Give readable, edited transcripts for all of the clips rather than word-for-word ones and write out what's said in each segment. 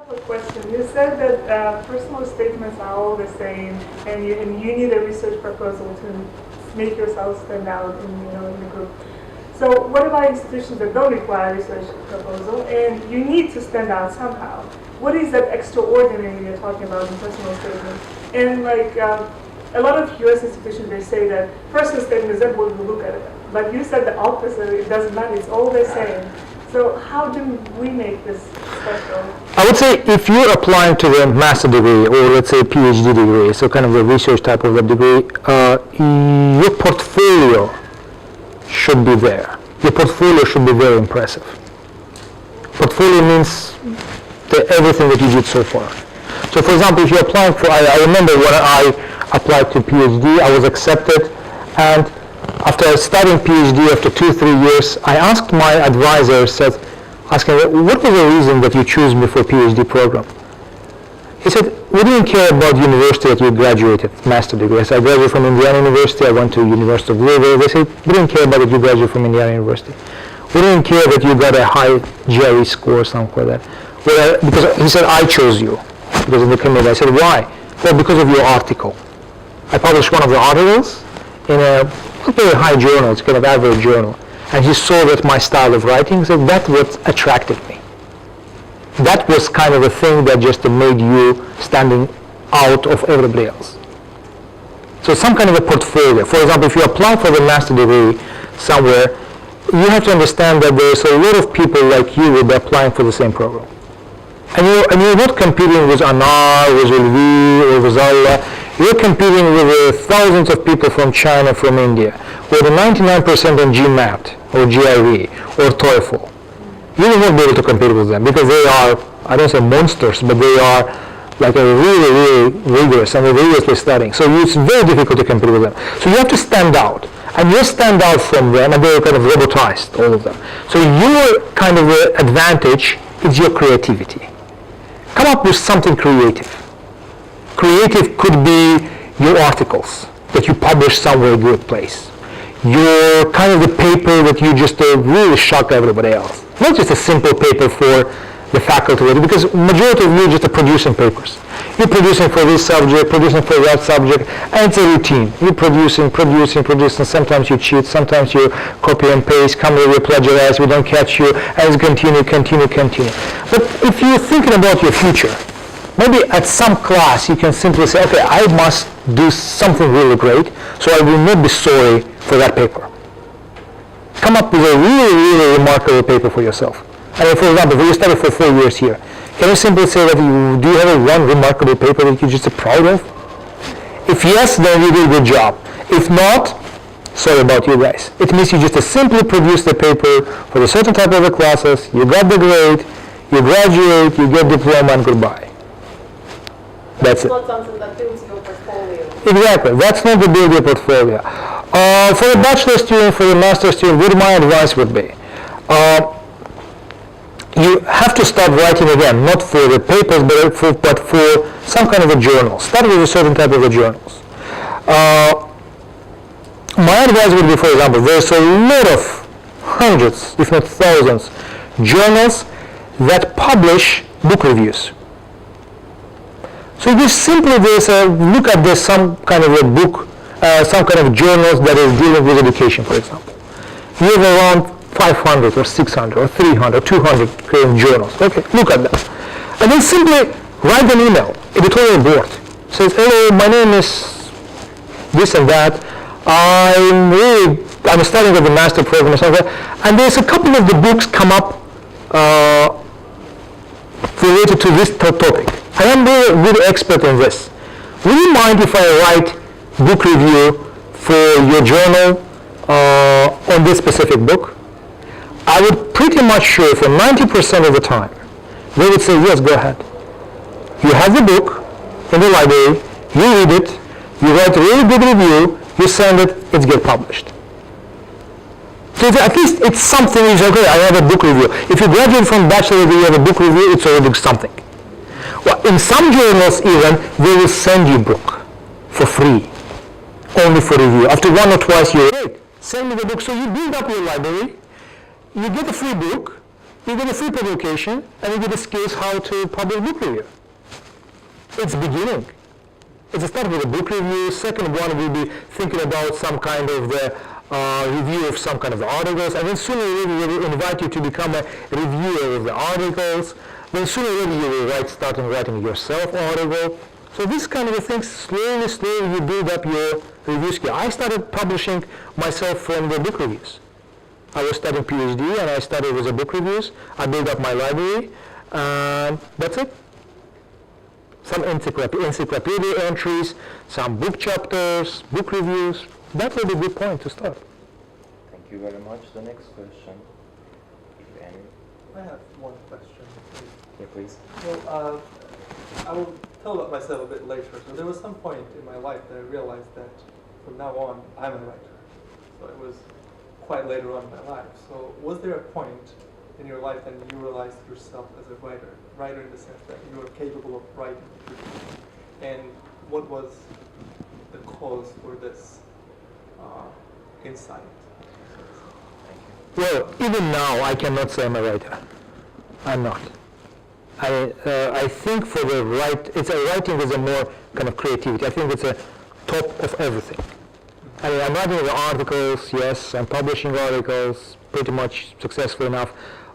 have a question. You said that personal statements are all the same, and you need a research proposal to make yourself stand out in the group. So what about institutions that don't require a research proposal, and you need to stand out somehow? What is that extraordinary you're talking about in personal statements? And a lot of U.S. institutions, they say that personal statement is everybody will look at it. But you said the opposite. It doesn't matter. It's all the same. So how do we make this special? I would say if you're applying to the master degree or let's say PhD degree, so kind of a research type of a degree, your portfolio should be there. Your portfolio should be very impressive. Portfolio means everything that you did so far. So for example, if you're applying for, I remember when I applied to PhD, I was accepted, and after studying PhD after 2-3 years, I asked my advisor, asking what was the reason that you chose me for PhD program? He said, we didn't care about the university that you graduated, master degree. I said, I graduated from Indiana University, I went to University of Louisville. They said, we didn't care about that you graduated from Indiana University. We didn't care that you got a high GRE score or something like that. Well, because he said, I chose you because of the committee. I said, why? Well, because of your article. I published one of the articles in a not very high journal, it's kind of average journal. And he saw that my style of writing, so that what attracted me. That was kind of a thing that just made you standing out of everybody else. So some kind of a portfolio. For example, if you apply for the master degree somewhere, you have to understand that there's a lot of people like you will be applying for the same program. And you're not competing with Anar, with Ulvi, or with Allah. You're competing with thousands of people from China, from India, who are 99% on GMAT, or GRE, or TOEFL. You will not be able to compete with them because they are, I don't say monsters, but they are like a really, really rigorous and rigorously studying. So it's very difficult to compete with them. So you have to stand out. And you stand out from them, and they're kind of robotized, all of them. So your kind of advantage is your creativity. Come up with something creative. Creative could be your articles that you publish somewhere in a good place. Your kind of the paper that you just really shock everybody else. Not just a simple paper for the faculty, because majority of you just are producing papers. You're producing for this subject, producing for that subject, and it's a routine. You're producing, sometimes you cheat, sometimes you copy and paste, come here, you plagiarize, we don't catch you, and it's continue. But if you're thinking about your future, maybe at some class you can simply say, okay, I must do something really great, so I will not be sorry for that paper. Come up with a really, really remarkable paper for yourself. And for example, if you study for 4 years here, can you simply say that do you have one remarkable paper that you're just proud of? If yes, then you did a good job. If not, sorry about you guys. It means you just simply produced the paper for a certain type of the classes, you got the grade, you graduate, you get diploma, and goodbye. That's it. Not something that builds your portfolio. Exactly. That's not the build your portfolio. For a bachelor student, for a master student, what my advice would be? You have to start writing again, not for the papers, but for some kind of a journal. Start with a certain type of a journals. My advice would be, for example, there's a lot of hundreds, if not thousands, journals that publish book reviews. So you simply look at some kind of a book, some kind of journals that is dealing with education, for example. You have around 500 or 600 or 300, 200 journals. Okay, look at that. And then simply write an email, editorial board. Says, hello, my name is this and that. I'm studying with the master program or something. And there's a couple of the books come up related to this topic. I am really expert in this. Would you mind if I write book review for your journal on this specific book? I would pretty much sure for 90% of the time, they would say, yes, go ahead. You have the book in the library, you read it, you write a really good review, you send it, it gets published. So at least it's something, you say, okay, I have a book review. If you graduate from bachelor degree, you have a book review, it's already something. Well, in some journals even, they will send you a book for free, only for review. After 1 or twice you send me the book, so you build up your library, you get a free book, You get a free publication, and you get the skills how to publish book review. It's beginning. It's a start with a book review. Second one will be thinking about some kind of the review of some kind of articles, and then sooner or later we will invite you to become a reviewer of the articles. Then sooner or later you will start writing yourself article. So this kind of things, slowly you build up your review skill. I started publishing myself from the book reviews. I was studying PhD and I started with the book reviews. I built up my library, and that's it. Some encyclopedia entries, some book chapters, book reviews. That will be a good point to start. Thank you very much. The next question, if any. I have one question. Yeah, please. Well, I will tell about myself a bit later. So there was some point in my life that I realized that from now on, I'm a writer. So it was quite later on in my life. So was there a point in your life that you realized yourself as a writer in the sense that you are capable of writing? And what was the cause for this insight? Well, even now I cannot say I'm a writer. I'm not. I think for the writing is a more kind of creativity. I think it's a top of everything. I mean, I'm writing the articles, yes, I'm publishing articles, pretty much successful enough,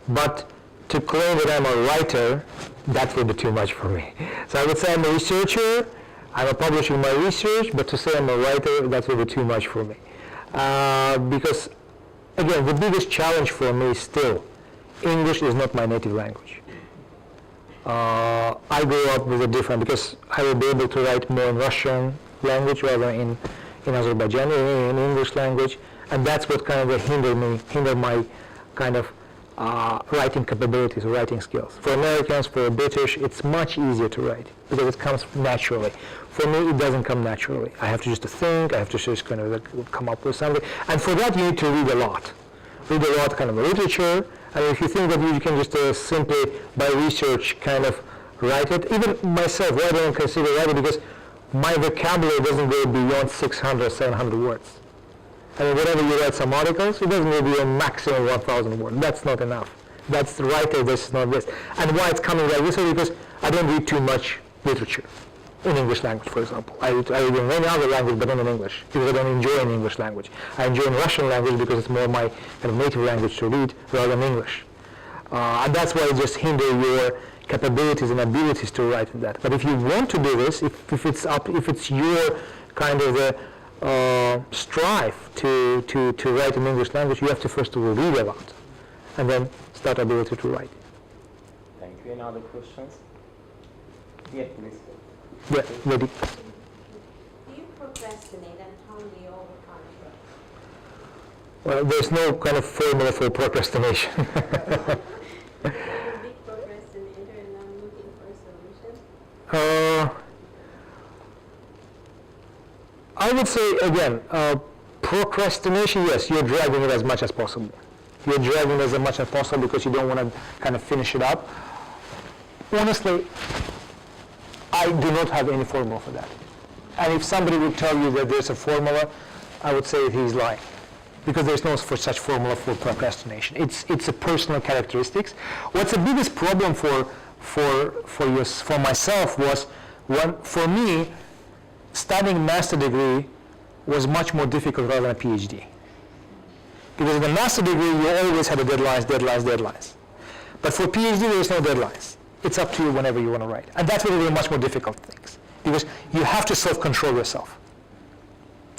but to claim that I'm a writer, that would be too much for me. So I would say I'm a researcher, I'm publishing my research, but to say I'm a writer, that would be too much for me. Because, again, the biggest challenge for me is still, English is not my native language. I grew up with a different, because I will be able to write more in Russian language rather in Azerbaijani, in English language, and that's what kind of hinder my kind of writing capabilities, writing skills. For Americans, for British, it's much easier to write because it comes naturally. For me, it doesn't come naturally. I have to just think, I have to just kind of come up with something, and for that you need to read a lot. Read a lot kind of literature, and if you think that you can just simply by research kind of write it, even myself, I don't consider writing because my vocabulary doesn't go beyond 600, 700 words. I mean, whenever you write some articles, it doesn't go beyond maximum 1,000 words. That's not enough. That's the writer, this is not this. And why it's coming like this is because I don't read too much literature in English language, for example. I read in any other language but not in English because I don't enjoy in English language. I enjoy in Russian language because it's more my kind of native language to read rather than English. And that's why it just hinders your capabilities and abilities to write in that. But if you want to do this, if it's your kind of strive to write in English language, you have to first of all read a lot, and then start ability to write. Thank you. Any other questions? Yeah, please. Yeah, ready. Do you procrastinate and how do you overcome it? Well, there's no kind of formula for procrastination. I'm a big procrastinator and I'm looking for a solution. I would say, again, procrastination, yes, you're dragging it as much as possible. You're dragging it as much as possible because you don't want to kind of finish it up. Honestly, I do not have any formula for that. And if somebody would tell you that there's a formula, I would say that he's lying. Because there's no such formula for procrastination. It's a personal characteristics. What's the biggest problem for myself was, for me, studying master degree was much more difficult rather than a PhD. Because in the master degree, you always had deadlines. But for PhD, there is no deadlines. It's up to you whenever you want to write. And that's really much more difficult things. Because you have to self-control yourself.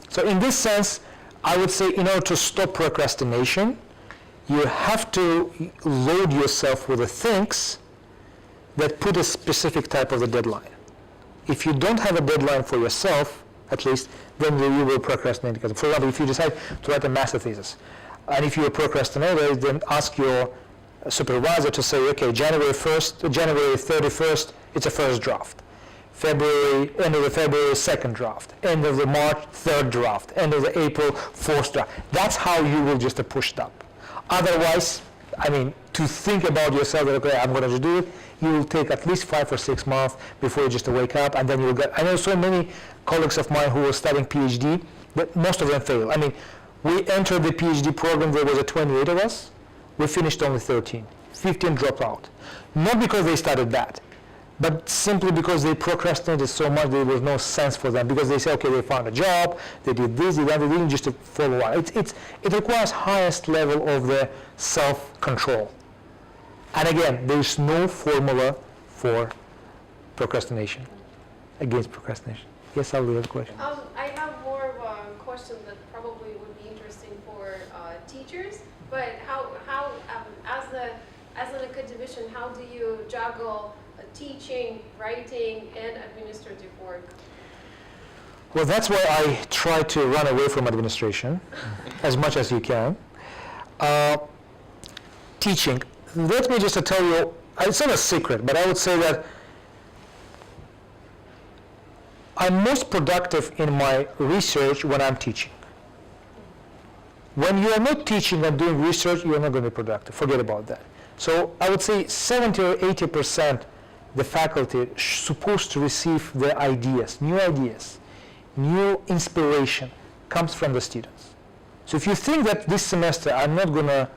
So in this sense, I would say in order to stop procrastination, you have to load yourself with the things that put a specific type of the deadline. If you don't have a deadline for yourself, at least, then you will procrastinate. Because, for example, if you decide to write a master thesis, and if you're a procrastinator, then ask your supervisor to say, okay, January 31st, it's a first draft. End of the February, second draft. End of the March, third draft. End of the April, fourth draft. That's how you will just push it up. Otherwise, I mean, to think about yourself that, okay, I'm going to do it, you will take at least 5 or 6 months before you just wake up, and then you'll get, I know so many colleagues of mine who were studying PhD, but most of them fail. I mean, we entered the PhD program, there was 28 of us, we finished only 13. 15 drop out. Not because they started bad, but simply because they procrastinated so much there was no sense for them, because they say, okay, they found a job, they did this, they didn't just follow on. It requires highest level of the self-control. And again, there's no formula for procrastination, against procrastination. Yes, I'll have a question. I have more of a question that probably would be interesting for teachers, but how as an academician, how do you juggle teaching, writing, and administrative work? Well, that's why I try to run away from administration as much as you can. Teaching. Let me just tell you, it's not a secret, but I would say that I'm most productive in my research when I'm teaching. When you are not teaching and doing research, you are not going to be productive. Forget about that. So I would say 70 or 80% the faculty supposed to receive their ideas, new inspiration comes from the students. So if you think that this semester I'm not going to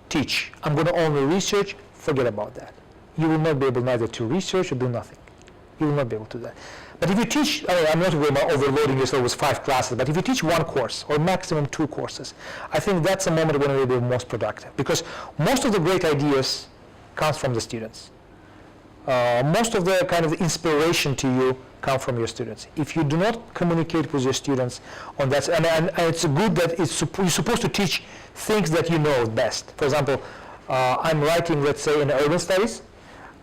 teach, I'm going to only research, forget about that. You will not be able neither to research or do nothing. You will not be able to do that. But if you teach, I'm not worried about overloading yourself with 5 classes, but if you teach 1 course or maximum 2 courses, I think that's a moment when you'll be most productive, because most of the great ideas comes from the students. Most of the kind of inspiration to you come from your students. If you do not communicate with your students on that, and it's good that you're supposed to teach things that you know best. For example, I'm writing, let's say, in urban studies,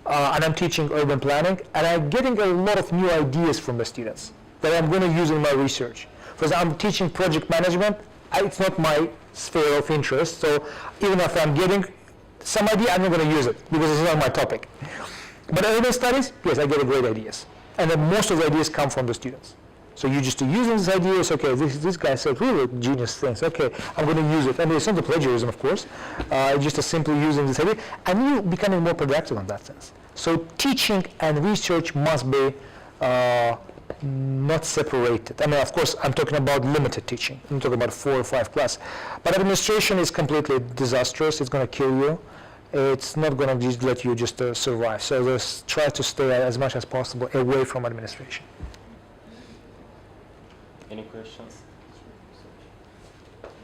and I'm teaching urban planning, and I'm getting a lot of new ideas from the students that I'm going to use in my research. For example, I'm teaching project management. It's not my sphere of interest, so even if I'm getting some idea, I'm not going to use it because it's not my topic. But urban studies, yes, I get great ideas. And then most of the ideas come from the students. So you just using these ideas, okay, this guy said really genius things, okay, I'm going to use it. And it's not the plagiarism, of course, just simply using this idea, and you becoming more productive in that sense. So teaching and research must be not separated. I mean, of course, I'm talking about limited teaching. I'm talking about 4 or 5 classes. But administration is completely disastrous. It's going to kill you. It's not going to just let you just survive. So just try to stay as much as possible away from administration. Any questions?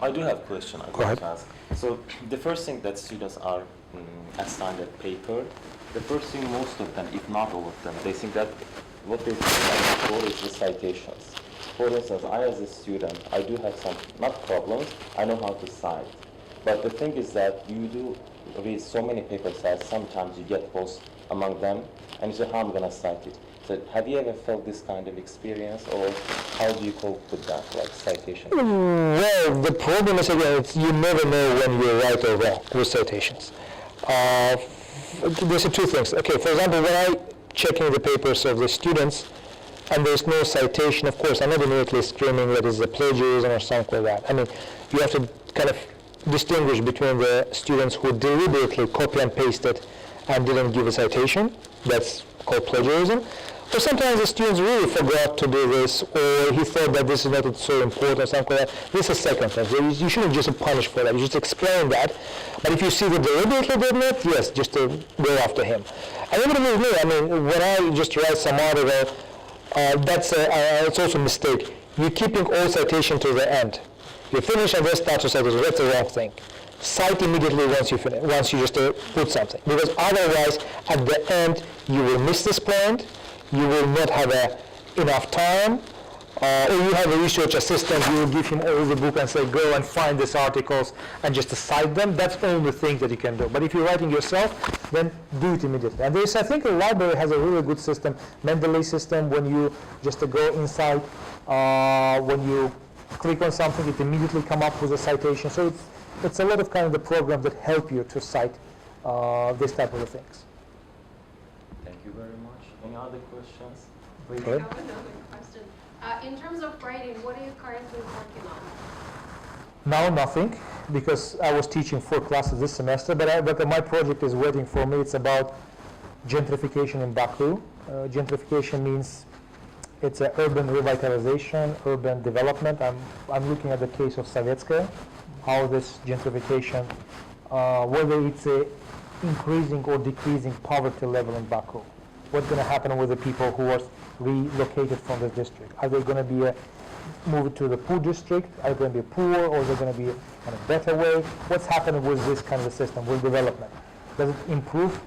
I do have a question I Go want ahead. to ask. So the first thing that students are assigned a paper, the first thing most of them, if not all of them, they think that what they think for is the citations. For instance, I as a student, I do have some, not problems, I know how to cite. But the thing is that you do read so many papers that sometimes you get lost among them, and you say, how am I going to cite it? So have you ever felt this kind of experience, or how do you cope with that, like citation? Well, the problem is, again, you never know when you're right or wrong with citations. There's 2 things. Okay, for example, when I'm checking the papers of the students and there's no citation, of course, I'm not immediately screaming that it's a plagiarism or something like that. I mean, you have to kind of distinguish between the students who deliberately copy and pasted and didn't give a citation. That's called plagiarism. Or sometimes the students really forgot to do this, or he thought that this is not so important or something like that. This is second thing. So you shouldn't just punish for that. You just explain that. But if you see that deliberately did it, yes, just to go after him. And even with me, I mean, when I just write some article, it's also a mistake. You're keeping all citation to the end. You finish and then start to citation. That's the wrong thing. Cite immediately once you finish, once you just put something. Because otherwise, at the end, you will miss this point. You will not have enough time, or you have a research assistant, you will give him all the book and say, go and find these articles and just cite them. That's the only thing that you can do. But if you're writing yourself, then do it immediately. And I think the library has a really good system, Mendeley system, when you just go inside, when you click on something, it immediately come up with a citation. So it's a lot of kind of the programs that help you to cite this type of things. Thank you very much. Any other questions? I Go ahead. have another question. In terms of writing, what are you currently working on? Now nothing, because I was teaching 4 classes this semester, but my project is waiting for me. It's about gentrification in Baku. Gentrification means it's an urban revitalization, urban development. I'm looking at the case of Sovetskaya, how this gentrification whether it's a increasing or decreasing poverty level in Baku. What's going to happen with the people who are relocated from the district? Are they going to be moved to the poor district? Are they going to be poor, or is it going to be in a better way? What's happening with this kind of a system, with development? Does it improve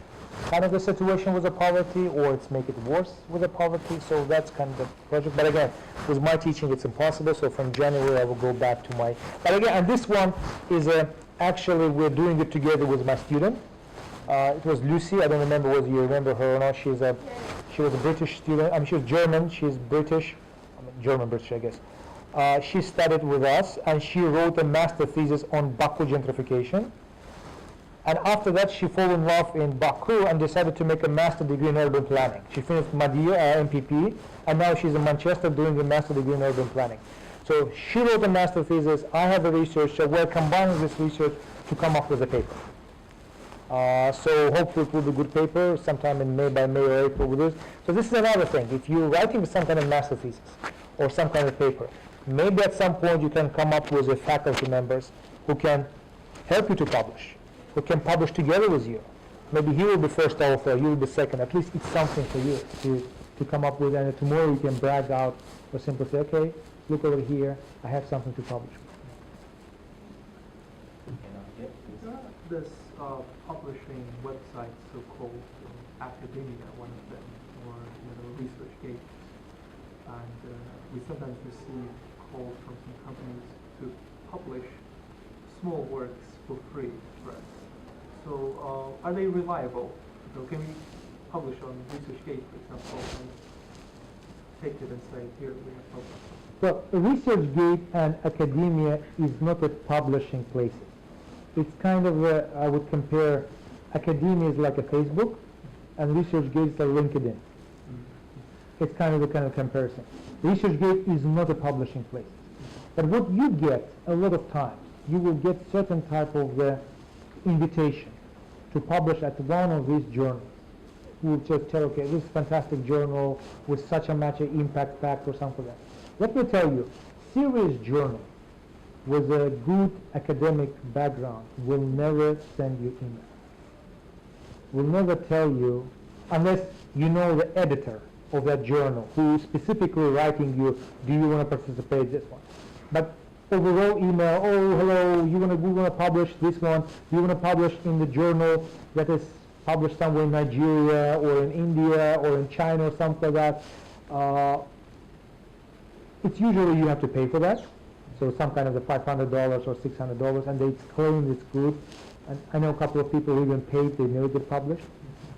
kind of the situation with the poverty, or it's make it worse with the poverty? So that's kind of the project. But again, with my teaching, it's impossible. So from January, I will go back to my. But again, and this one is actually we're doing it together with my student. It was Lucy. I don't remember whether you remember her or not. She was a British student. I mean, she was German. She's British. I mean, German-British, I guess. She studied with us, and she wrote a master thesis on Baku gentrification. And after that, she fell in love in Baku and decided to make a master degree in urban planning. She finished Madia, MPP, and now she's in Manchester doing a master degree in urban planning. So she wrote a master thesis, I have a research, so we're combining this research to come up with a paper. So hopefully it will be a good paper sometime in by May or April with this. So this is another thing. If you're writing some kind of master thesis or some kind of paper, maybe at some point you can come up with faculty members who can help you to publish, who can publish together with you. Maybe he will be first author, you will be second. At least it's something for you to come up with, and tomorrow you can brag out or simply say, okay, look over here, I have something to publish. This publishing website, so-called academia, one of them, or research gates, and we sometimes receive calls from some companies to publish small works for free for us. So are they reliable? So can we publish on ResearchGate, for example, and take it and say, here we have published? Well, ResearchGate and academia is not a publishing place. It's kind of I would compare academia is like a Facebook, and ResearchGate is like LinkedIn. It's kind of a kind of comparison. ResearchGate is not a publishing place. But what you get a lot of times, you will get certain type of invitation to publish at one of these journals. You will just tell, okay, this is a fantastic journal with such a much impact factor or something like that. Let me tell you, serious journal with a good academic background will never send you email. Will never tell you, unless you know the editor of that journal who is specifically writing you, do you want to participate in this one? But overall email, oh hello, we want to publish this one, you want to publish in the journal that is published somewhere in Nigeria or in India or in China or something like that. It's usually you have to pay for that. So some kind of the $500 or $600, and they claim it's good. And I know a couple of people who even paid, they never get published,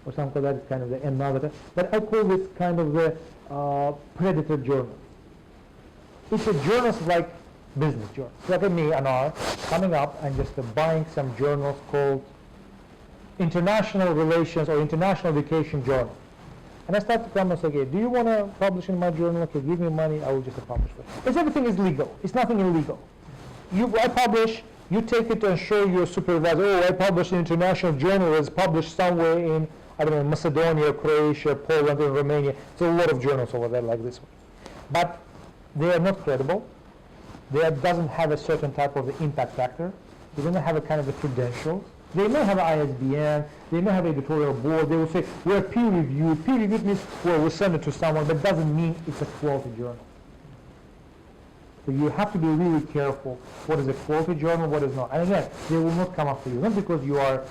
or something like that. It's kind of another. But I call this kind of the predator journal. It's a journal like business journal. Look at me, Anar, coming up and just buying some journals called International Relations or International Education Journal. And I start to come and say, okay, do you want to publish in my journal? Okay, give me money, I will just publish it. Because everything is legal. It's nothing illegal. I publish, you take it and show your supervisor, oh, I published an international journal that's published somewhere in, I don't know, Macedonia, Croatia, Poland, and Romania. There's a lot of journals over there like this one. But they are not credible. They doesn't have a certain type of the impact factor. They don't have a kind of the credentials. They may have an ISBN, they may have an editorial board, they will say, we're peer reviewed. Peer reviewed means, well, we'll send it to someone, but doesn't mean it's a quality journal. So you have to be really careful what is a quality journal, what is not. And again, they will not come after you, not because you are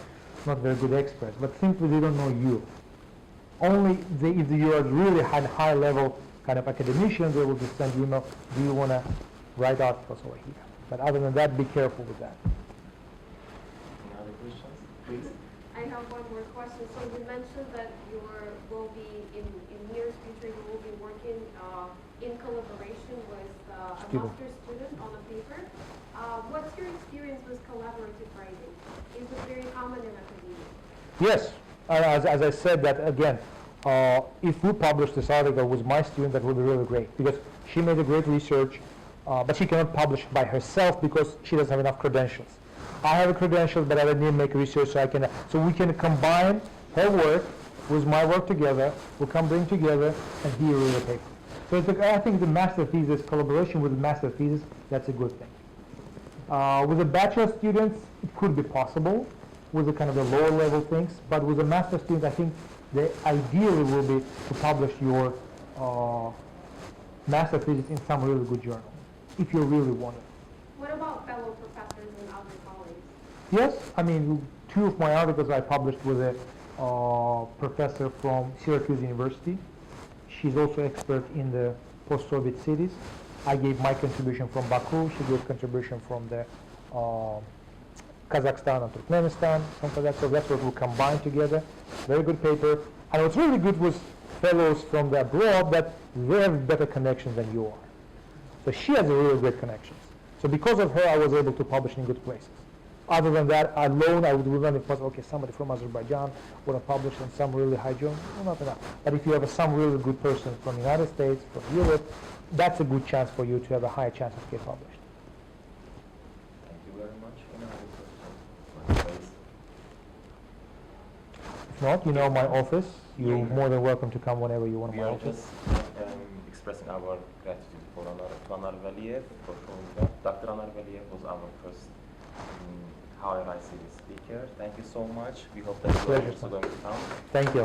not very good experts, but simply they don't know you. Only if you are really high level kind of academician, they will just send you email, do you want to write articles over here? But other than that, be careful with that. Questions, please? I have one more question. So you mentioned that you will be, in near future, you will be working in collaboration with a master's student on a paper. What's your experience with collaborative writing? Is it very common in academia? Yes. As I said that again, if we publish this article with my student, that would be really great, because she made a great research, but she cannot publish by herself because she doesn't have enough credentials. I have a credentials, but I didn't make research, so we can combine her work with my work together. We'll come bring together and here is a paper. So I think the master thesis, collaboration with the master thesis, that's a good thing. With the bachelor students, it could be possible, with the kind of the lower level things, but with the master students, I think the ideally will be to publish your master thesis in some really good journal, if you really want it. What about fellow professors and other colleagues? Yes, I mean, 2 of my articles I published with a professor from Syracuse University. She's also expert in the post-Soviet cities. I gave my contribution from Baku. She gave contribution from the Kazakhstan and Turkmenistan, something like that. So that's what we combined together. Very good paper. And what's really good was fellows from the abroad that they have better connections than you are. So she has a really great connections. So because of her, I was able to publish in good places. Other than that, alone, I would run it possible, okay, somebody from Azerbaijan would have published in some really high journal, well, not enough. But if you have some really good person from the United States, from Europe, that's a good chance for you to have a higher chance of getting published. Thank you very much. Any other questions? If not, you know my office. You're Yeah. more than welcome to come whenever you want to We my are office. just expressing our gratitude for Anar Valiyev for showing that. Dr. Anar Valiyev was our first higher ICD speaker. Thank you so much. We hope that you are Pleasure, also sir. going to come. Thank you.